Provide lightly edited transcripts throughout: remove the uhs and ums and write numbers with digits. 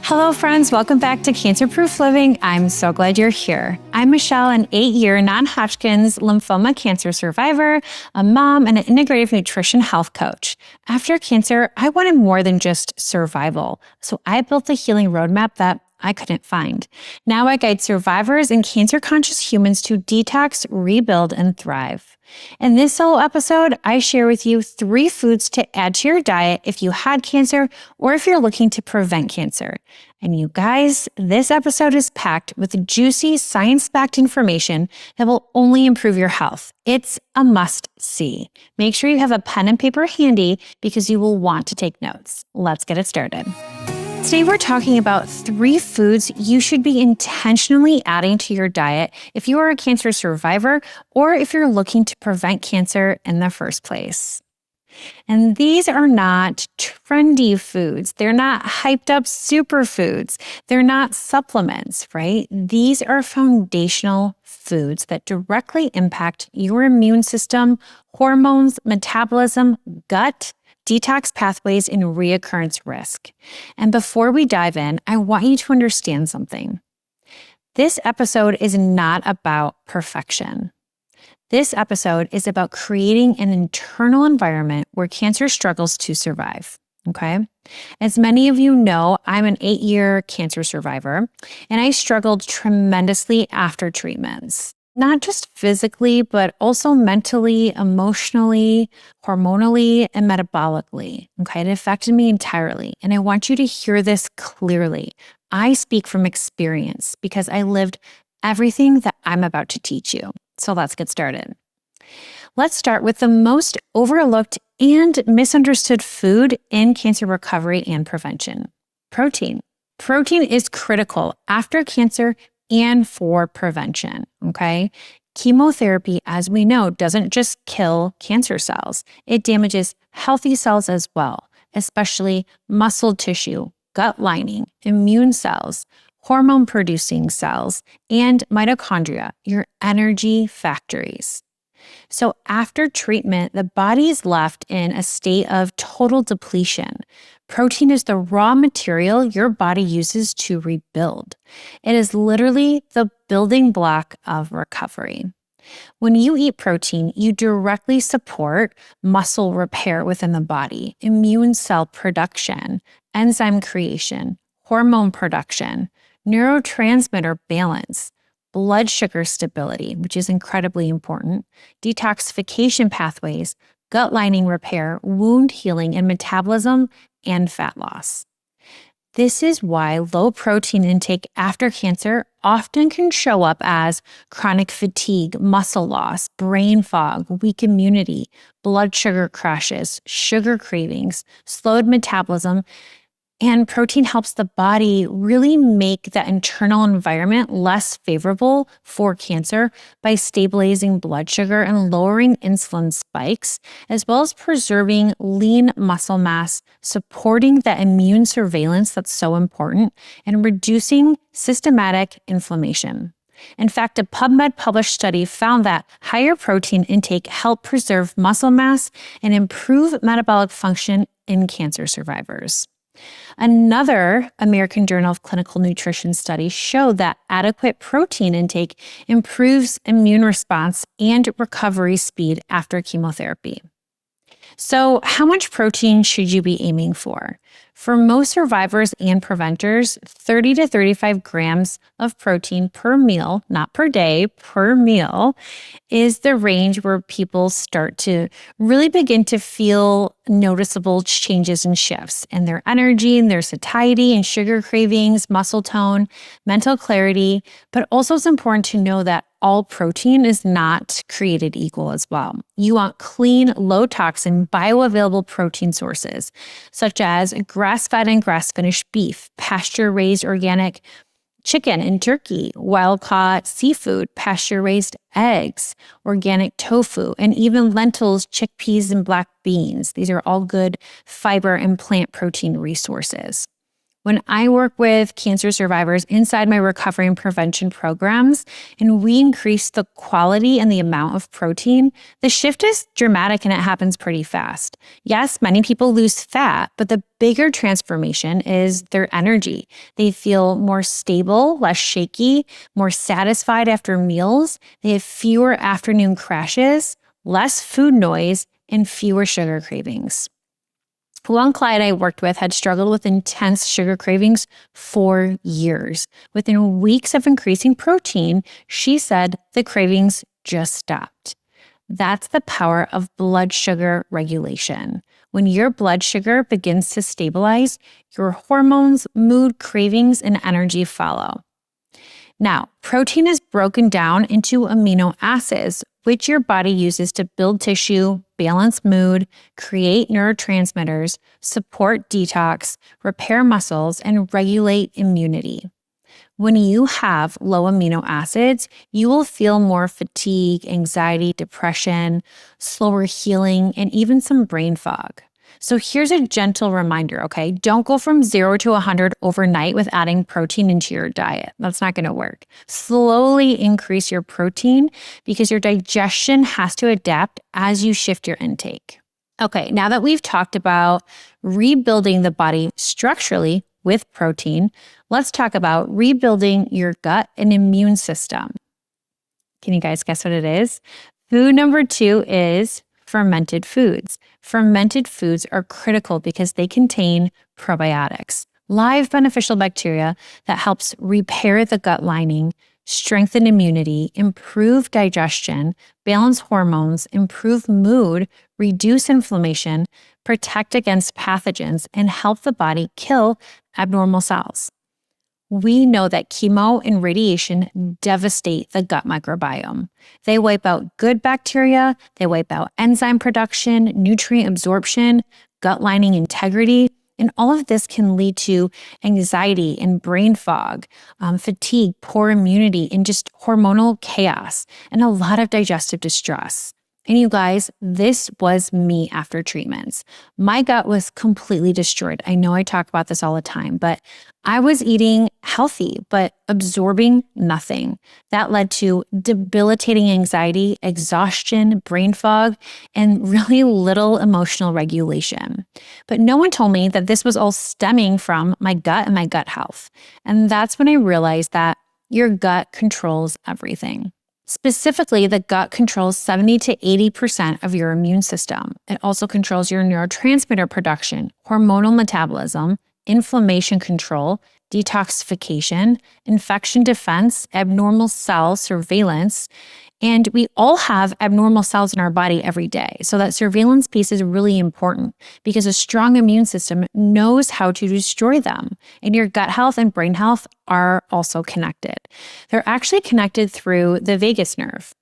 Hello, friends. Welcome back to Cancer Proof Living. I'm so glad you're here. I'm Michelle, an 8-year non-Hodgkin's lymphoma cancer survivor, a mom, and an integrative nutrition health coach. After cancer, I wanted more than just survival, so I built a healing roadmap that I couldn't find. Now I guide survivors and cancer-conscious humans to detox, rebuild, and thrive. In this solo episode, I share with you 3 foods to add to your diet if you had cancer or if you're looking to prevent cancer. And you guys, this episode is packed with juicy, science-backed information that will only improve your health. It's a must-see. Make sure you have a pen and paper handy because you will want to take notes. Let's get it started. Today, we're talking about 3 foods you should be intentionally adding to your diet if you are a cancer survivor or if you're looking to prevent cancer in the first place. And these are not trendy foods. They're not hyped up superfoods. They're not supplements, right? These are foundational foods that directly impact your immune system, hormones, metabolism, gut, detox pathways, and reoccurrence risk. And before we dive in, I want you to understand something. This episode is not about perfection. This episode is about creating an internal environment where cancer struggles to survive. Okay? As many of you know, I'm an 8-year cancer survivor, and I struggled tremendously after treatments. Not just physically, but also mentally, emotionally, hormonally, and metabolically. Okay, it affected me entirely. And I want you to hear this clearly. I speak from experience because I lived everything that I'm about to teach you. So let's get started. Let's start with the most overlooked and misunderstood food in cancer recovery and prevention: protein. Protein is critical after cancer and for prevention, okay? Chemotherapy, as we know, doesn't just kill cancer cells. It damages healthy cells as well, especially muscle tissue, gut lining, immune cells, hormone-producing cells, and mitochondria, your energy factories. So after treatment, the body is left in a state of total depletion. Protein is the raw material your body uses to rebuild. It is literally the building block of recovery. When you eat protein, you directly support muscle repair within the body, immune cell production, enzyme creation, hormone production, neurotransmitter balance, blood sugar stability, which is incredibly important, detoxification pathways, gut lining repair, wound healing, and metabolism and fat loss. This is why low protein intake after cancer often can show up as chronic fatigue, muscle loss, brain fog, weak immunity, blood sugar crashes, sugar cravings, slowed metabolism. And protein helps the body really make that internal environment less favorable for cancer by stabilizing blood sugar and lowering insulin spikes, as well as preserving lean muscle mass, supporting that immune surveillance that's so important, and reducing systematic inflammation. In fact, a PubMed published study found that higher protein intake helped preserve muscle mass and improve metabolic function in cancer survivors. Another American Journal of Clinical Nutrition study showed that adequate protein intake improves immune response and recovery speed after chemotherapy. So, how much protein should you be aiming for? For most survivors and preventers, 30 to 35 grams of protein per meal, not per day, per meal, is the range where people start to really begin to feel noticeable changes and shifts in their energy, in their satiety and sugar cravings, muscle tone, mental clarity. But also it's important to know that all protein is not created equal as well. You want clean, low toxin, bioavailable protein sources, such as grass-fed and grass-finished beef, pasture-raised organic chicken and turkey, wild-caught seafood, pasture-raised eggs, organic tofu, and even lentils, chickpeas, and black beans. These are all good fiber and plant protein resources. When I work with cancer survivors inside my recovery and prevention programs, and we increase the quality and the amount of protein, the shift is dramatic and it happens pretty fast. Yes, many people lose fat, but the bigger transformation is their energy. They feel more stable, less shaky, more satisfied after meals. They have fewer afternoon crashes, less food noise, and fewer sugar cravings. One client I worked with had struggled with intense sugar cravings for years. Within weeks of increasing protein, she said the cravings just stopped. That's the power of blood sugar regulation. When your blood sugar begins to stabilize, your hormones, mood, cravings, and energy follow. Now, protein is broken down into amino acids, which your body uses to build tissue, balance mood, create neurotransmitters, support detox, repair muscles, and regulate immunity. When you have low amino acids, you will feel more fatigue, anxiety, depression, slower healing, and even some brain fog. So here's a gentle reminder, okay? Don't go from 0 to 100 overnight with adding protein into your diet. That's not going to work. Slowly increase your protein because your digestion has to adapt as you shift your intake. Okay, now that we've talked about rebuilding the body structurally with protein, let's talk about rebuilding your gut and immune system. Can you guys guess what it is? Food number 2 is fermented foods. Fermented foods are critical because they contain probiotics, live beneficial bacteria that helps repair the gut lining, strengthen immunity, improve digestion, balance hormones, improve mood, reduce inflammation, protect against pathogens, and help the body kill abnormal cells. We know that chemo and radiation devastate the gut microbiome. They wipe out good bacteria, they wipe out enzyme production, nutrient absorption, gut lining integrity, and all of this can lead to anxiety and brain fog, fatigue, poor immunity, and just hormonal chaos, and a lot of digestive distress. And you guys, this was me after treatments. My gut was completely destroyed. I know I talk about this all the time, but I was eating healthy, but absorbing nothing. That led to debilitating anxiety, exhaustion, brain fog, and really little emotional regulation. But no one told me that this was all stemming from my gut and my gut health. And that's when I realized that your gut controls everything. Specifically, the gut controls 70 to 80% of your immune system. It also controls your neurotransmitter production, hormonal metabolism, inflammation control, detoxification, infection defense, abnormal cell surveillance. And we all have abnormal cells in our body every day. So that surveillance piece is really important because a strong immune system knows how to destroy them. And your gut health and brain health are also connected. They're actually connected through the vagus nerve.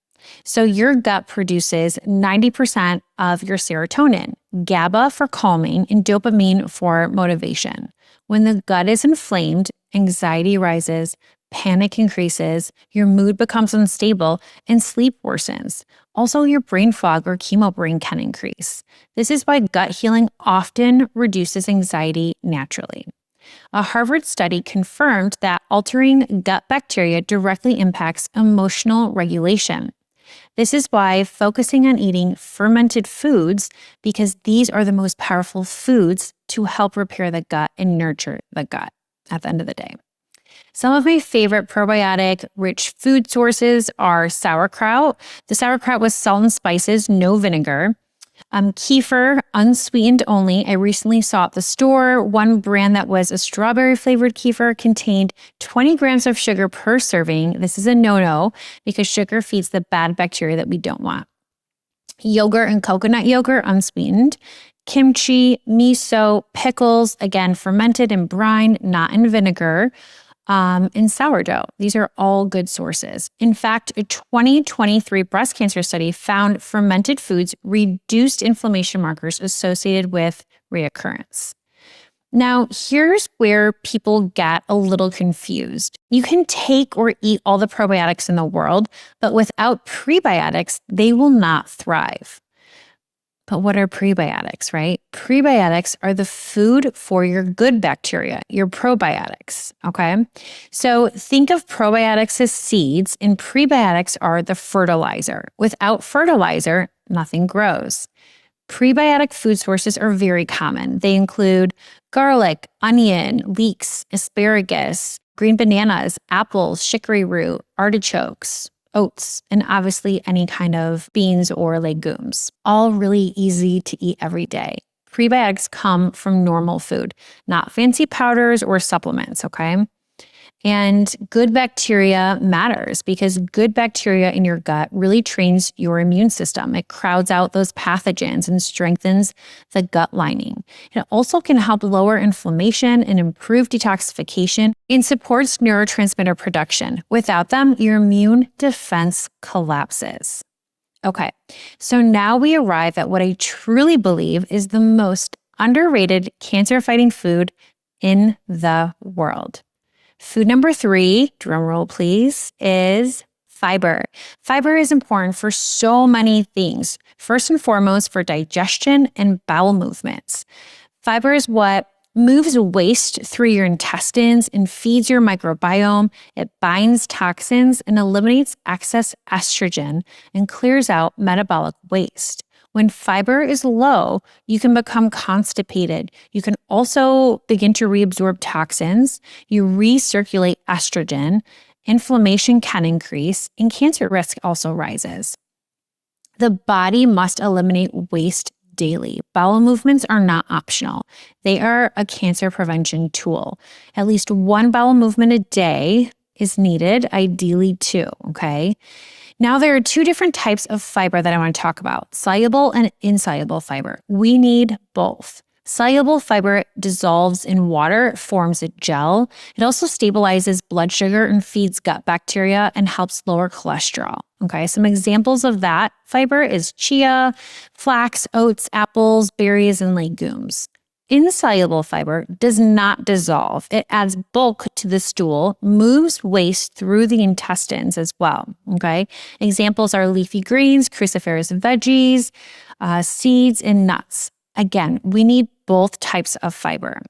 So your gut produces 90% of your serotonin, GABA for calming, and dopamine for motivation. When the gut is inflamed, anxiety rises, panic increases, your mood becomes unstable, and sleep worsens. Also, your brain fog or chemo brain can increase. This is why gut healing often reduces anxiety naturally. A Harvard study confirmed that altering gut bacteria directly impacts emotional regulation. This is why focusing on eating fermented foods, because these are the most powerful foods to help repair the gut and nurture the gut at the end of the day. Some of my favorite probiotic-rich food sources are sauerkraut. The sauerkraut with salt and spices, no vinegar. Kefir, unsweetened only. I recently saw at the store one brand that was a strawberry-flavored kefir contained 20 grams of sugar per serving. This is a no-no because sugar feeds the bad bacteria that we don't want. Yogurt and coconut yogurt, unsweetened. Kimchi, miso, pickles, again, fermented in brine, not in vinegar. And sourdough. These are all good sources. In fact, a 2023 breast cancer study found fermented foods reduced inflammation markers associated with reoccurrence. Now, here's where people get a little confused. You can take or eat all the probiotics in the world, but without prebiotics, they will not thrive. But what are prebiotics, right? prebiotics are the food for your good bacteria, your probiotics, okay? So think of probiotics as seeds and prebiotics are the fertilizer. Without fertilizer, nothing grows. Prebiotic food sources are very common. They include garlic, onion, leeks, asparagus, green bananas, apples, chicory root, artichokes, oats, and obviously any kind of beans or legumes. All really easy to eat every day. Prebiotics come from normal food, not fancy powders or supplements, okay? And good bacteria matters because good bacteria in your gut really trains your immune system. It crowds out those pathogens and strengthens the gut lining. It also can help lower inflammation and improve detoxification and supports neurotransmitter production. Without them, your immune defense collapses. Okay, so now we arrive at what I truly believe is the most underrated cancer-fighting food in the world. Food number 3, drumroll please, is fiber. Fiber is important for so many things. First and foremost, for digestion and bowel movements. Fiber is what moves waste through your intestines and feeds your microbiome. It binds toxins and eliminates excess estrogen and clears out metabolic waste. When fiber is low, you can become constipated. You can also begin to reabsorb toxins. You recirculate estrogen. Inflammation can increase, and cancer risk also rises. The body must eliminate waste daily. Bowel movements are not optional. They are a cancer prevention tool. At least one bowel movement a day is needed, ideally 2, okay? Now, there are 2 different types of fiber that I want to talk about, soluble and insoluble fiber. We need both. Soluble fiber dissolves in water, forms a gel. It also stabilizes blood sugar and feeds gut bacteria and helps lower cholesterol. Okay, some examples of that fiber is chia, flax, oats, apples, berries, and legumes. Insoluble fiber does not dissolve. It adds bulk to the stool, moves waste through the intestines as well, okay? Examples are leafy greens, cruciferous veggies, seeds, and nuts. Again, we need both types of fiber.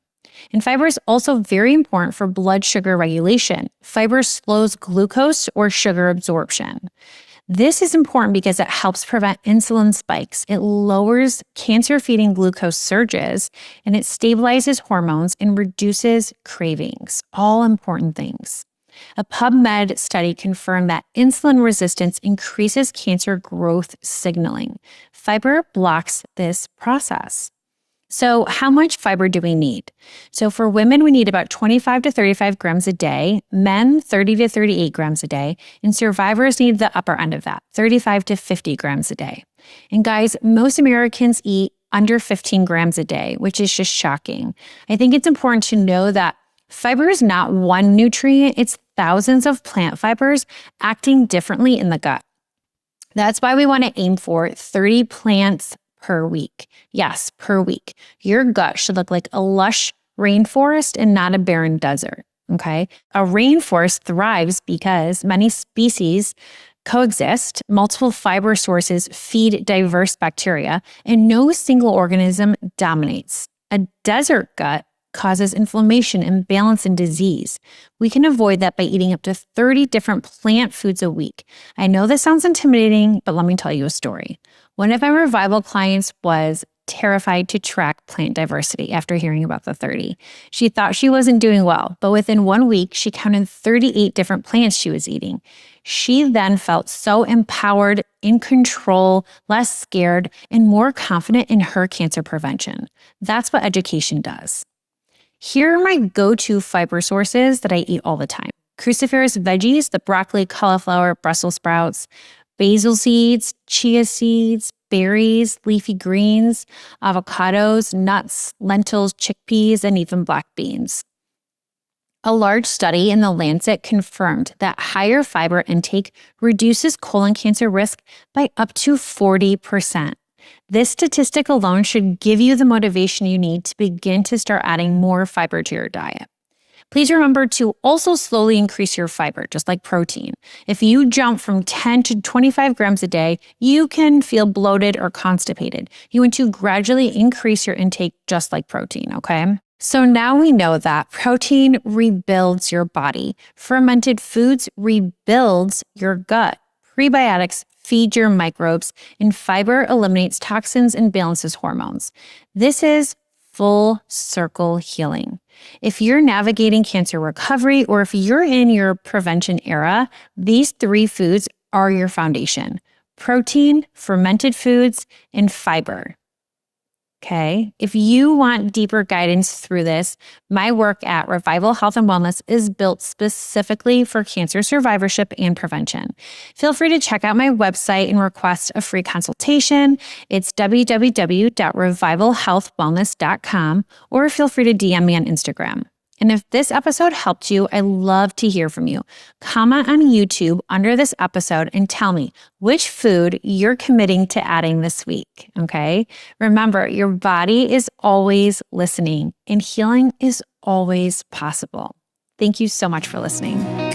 And fiber is also very important for blood sugar regulation. Fiber slows glucose or sugar absorption. This is important because it helps prevent insulin spikes. It lowers cancer-feeding glucose surges, and it stabilizes hormones and reduces cravings. All important things. A PubMed study confirmed that insulin resistance increases cancer growth signaling. Fiber blocks this process. So how much fiber do we need? So for women, we need about 25 to 35 grams a day, men 30 to 38 grams a day, and survivors need the upper end of that, 35 to 50 grams a day. And guys, most Americans eat under 15 grams a day, which is just shocking. I think it's important to know that fiber is not one nutrient, it's thousands of plant fibers acting differently in the gut. That's why we want to aim for 30 plants per week. Yes, per week. Your gut should look like a lush rainforest and not a barren desert, okay? A rainforest thrives because many species coexist, multiple fiber sources feed diverse bacteria, and no single organism dominates. A desert gut causes inflammation, imbalance, and disease. We can avoid that by eating up to 30 different plant foods a week. I know this sounds intimidating, but let me tell you a story. One of my revival clients was terrified to track plant diversity after hearing about the 30. She thought she wasn't doing well, but within 1 week, she counted 38 different plants she was eating. She then felt so empowered, in control, less scared, and more confident in her cancer prevention. That's what education does. Here are my go-to fiber sources that I eat all the time. Cruciferous veggies, the broccoli, cauliflower, Brussels sprouts, basil seeds, chia seeds, berries, leafy greens, avocados, nuts, lentils, chickpeas, and even black beans. A large study in The Lancet confirmed that higher fiber intake reduces colon cancer risk by up to 40%. This statistic alone should give you the motivation you need to begin to start adding more fiber to your diet. Please remember to also slowly increase your fiber, just like protein. If you jump from 10 to 25 grams a day, you can feel bloated or constipated. You want to gradually increase your intake just like protein, okay? So now we know that protein rebuilds your body. Fermented foods rebuilds your gut. Prebiotics feed your microbes, and fiber eliminates toxins and balances hormones. This is full circle healing. If you're navigating cancer recovery or if you're in your prevention era, these 3 foods are your foundation: protein, fermented foods, and fiber. Okay. If you want deeper guidance through this, my work at Revival Health and Wellness is built specifically for cancer survivorship and prevention. Feel free to check out my website and request a free consultation. It's www.revivalhealthwellness.com, or feel free to DM me on Instagram. And if this episode helped you, I love to hear from you. Comment on YouTube under this episode and tell me which food you're committing to adding this week, okay? Remember, your body is always listening and healing is always possible. Thank you so much for listening.